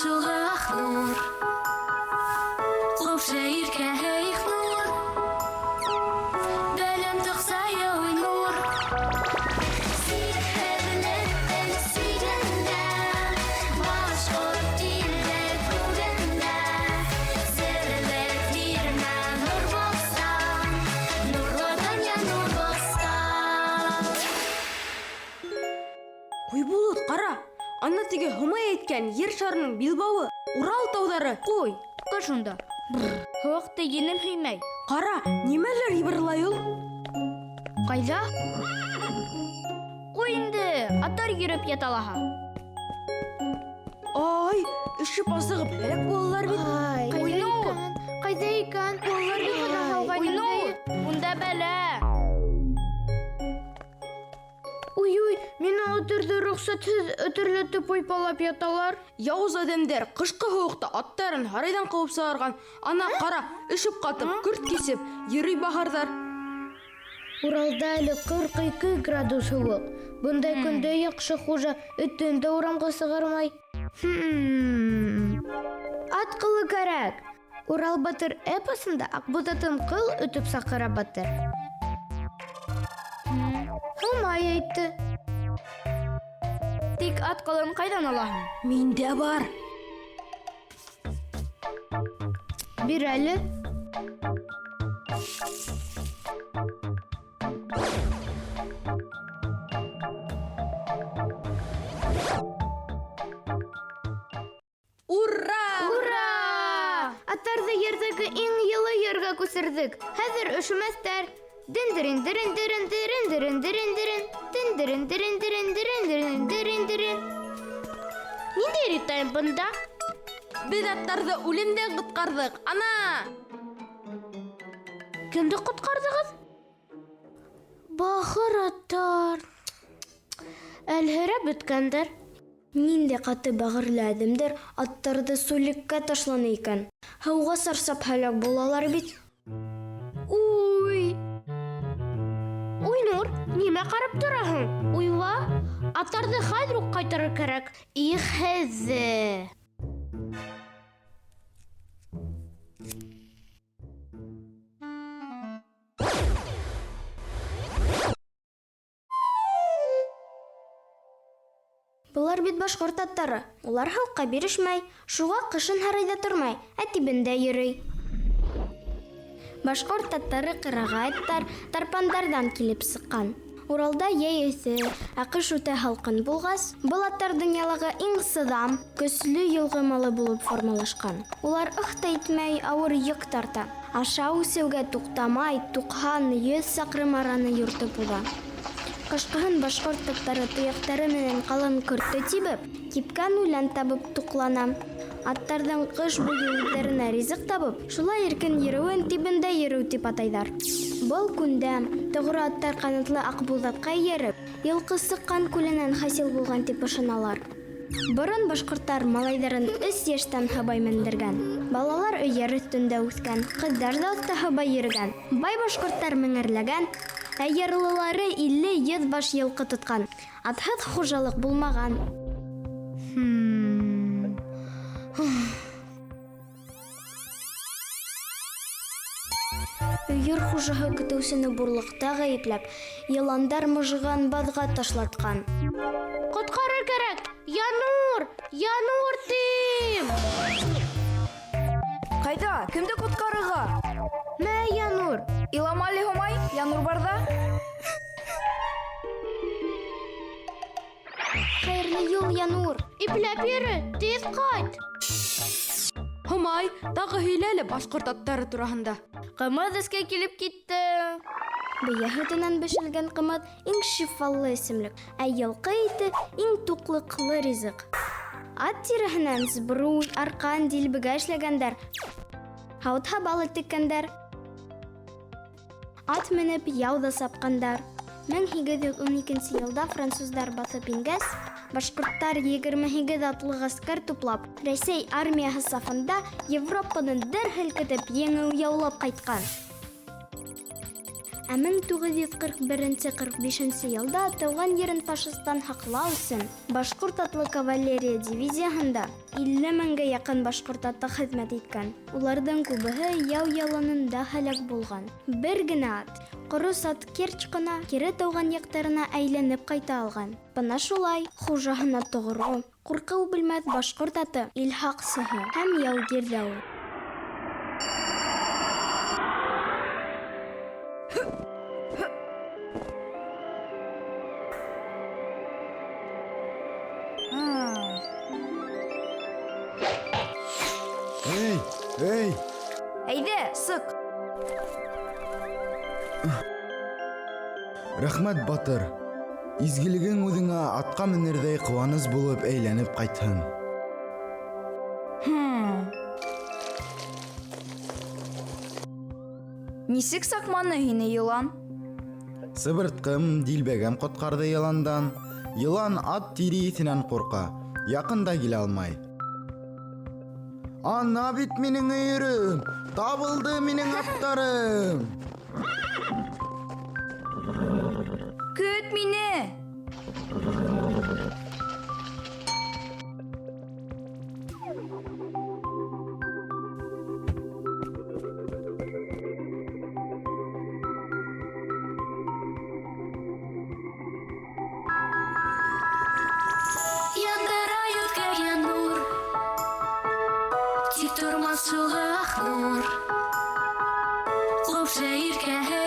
شوها أخنور قوف شاير كهيخ نور بلم تخسى يوي نور سيك هبلت السيدنا واشقر ديلت نورنا سرلت ديرنا نور بوستان نور وطن يا نور بوستان Қой болот, қара. Ана теге Хомай әйткән ер шарының билбауы, Урал тауҙары. Қой, қашында. Һуаҡты енем һөймәй. Қара, немәлер ебырлай ул? Ҡайҙа? Қой инде, аттар йөрөп яталаһа. Ай, ишеп асығып һәләк булалар бит. Ҡайҙа икән? Балалар йоҡоға һалған. Унда бәлә. Уй, мине атырды рөхсәтһеҙ өтөрләтеп ойпалап яталар. Яуыз әдәмдәр ҡышҡы һыуыҡта аттарын һарайҙан ҡыуып сығарған. Ана ҡара, ишеп ҡатып, көрт кисеп, йөрөй баһарҙар. Уралда әле 42 градус һыуыҡ. Бындай көндә яҡшы хужа өтөн дә урамға сығармай. Ат ҡылы кәрәк. Урал батыр эпосында Аҡботатын ҡыл өтөп саҡыра батыр. Хомай әйтте. Тик ат ҡылын ҡайҙан алаһың? Миндә бар. Бир әле. Ура! Ура! Аттарҙы ерҙәге иң йылы ергә күсерҙек. Хәҙер өшөмәҫтәр. Ниндәй ритм бында? Беҙ аттарҙы үлемдән ҡотҡарҙык. Ана! Кемде ҡотҡарҙығыҙ? Бахыр аттар. Әлһерәп бөткәндәр. Ниндәй ҡаты бәғерле әҙәмдәр аттарҙы сүллеккә ташланы икән. Һыуға сарсап һәләк булалар бит. Уй, Нур, нимә ҡарап тораһың? Уйла, аттарҙы хәҙер үк ҡайтарыр кәрәк. Их һеҙҙе. Былар бит башҡорт аттары. Улар һыуҡҡа бирешмәй, шуға ҡышын һарайҙа тормай, ә тибендә йөрөй. Башҡорт аттары ҡырағы аттар тарпандарҙан килеп сыҡҡан. Уралда йәй эҫе, ә ҡыш үтә һалҡын булғас, был аттар донъялағы иң сыҙам, көслө йылғымалы булып формалашҡан. Улар ыхта итмәй, ауыр йөк тарта. Ашау-эсеүгә туҡтамай, 90-100 саҡрым араны йөрөтөп уҙа. Ҡышҡыһын башҡорт аттары тояҡтары менән ҡалын көртө тибеп, кипкән үлән табып туҡлана. Аттарҙың ҡыш буйы үҙҙәренә ризыҡ табып, шулай иркен йөрөүен тибендә йөрөү тип атайҙар. Был күндә тоғро аттар ҡанатлы аҡбуҙатҡа эйәреп, йылҡы сыҡҡан күленән хасил булған тип ышаналар. Борон башҡорттар малайҙарын 3 йәштән һыбай мендергән. Балалар өйәр өҫтөндә үҫкән, ҡыҙҙар ҙа атта һыбай йөрөгән. Бай башҡорттар меңәрләгән, ә ярлылары 50-100 баш йылҡы тотҡан. Атһыҙ хужалыҡ булмаған. Өйөр хужаһы көтөүсене бурлыҡта ғәйепләп, йыландар мыжыған баҙға ташлатҡан. Ҡотҡарыр кәрәк! Янур! Янур тим! Ҡайҙа? Кемде ҡотҡарырға? Мә, Янур! Иламали Һомай, Янур барҙа. Хәйерле юл, Янур! Ипләп йөрө, тиҙ ҡайт! Һомай, тағы һөйләле башҡорт аттары тураһында. Ҡымыҙ эскә килеп китте. Бейә һөтөнән бешелгән ҡымыҙ иң шифалы эсемлек, ә йылҡы ите иң туҡлыҡлы ризыҡ. Ат тиреһенән збруй, арҡан, дилбегә эшләгәндәр. Һауыт-һабалы теккәндәр. Ат менеп яуҙа сапҡандар. 1812 йылда француздар баҫып ингәс, башҡорттар 28 атлы ғәскәр туплап, Рәсәй армияһы сафында Европаны дәрһәл көтөп еңеү яулап ҡайтҡан. Ә 1941-45 елда тыуған ерен фашисттан һаҡлау өсөн башҡорт атлы кавалерия дивизияһында 50 меңгә яҡын башҡорт аты хеҙмәт иткән. Уларҙың күбеһе яу яланында һәләк булған. Бер генә ат, ҡорос ат Керчь-ҡына кире тыуған яҡтарына әйләнеп ҡайта алған. Бына шулай хужаһына тоғро, ҡурҡыу белмәҫ башҡорт аты ил һаҡсыһы һәм яугир ҙә ул. Эй! Әйҙә, сыҡ! Рәхмәт, Батыр. Изгелегең үҙеңә атҡа менерҙәй ҡыуаныс булып әйләнеп ҡайтһын. Нисек саҡманы һине йылан? Сыбыртҡым, дилбәгәм ҡотҡарҙы йыландан. Йылан ат тире иҫенән ҡурҡа, яҡында килә алмай. Ана бит минең өйөрөм! Табылды минең аттарым! Көт мине! Яндырайыт кәйгән нур, тик тормас шуға нур. Ҡупшы иркәһе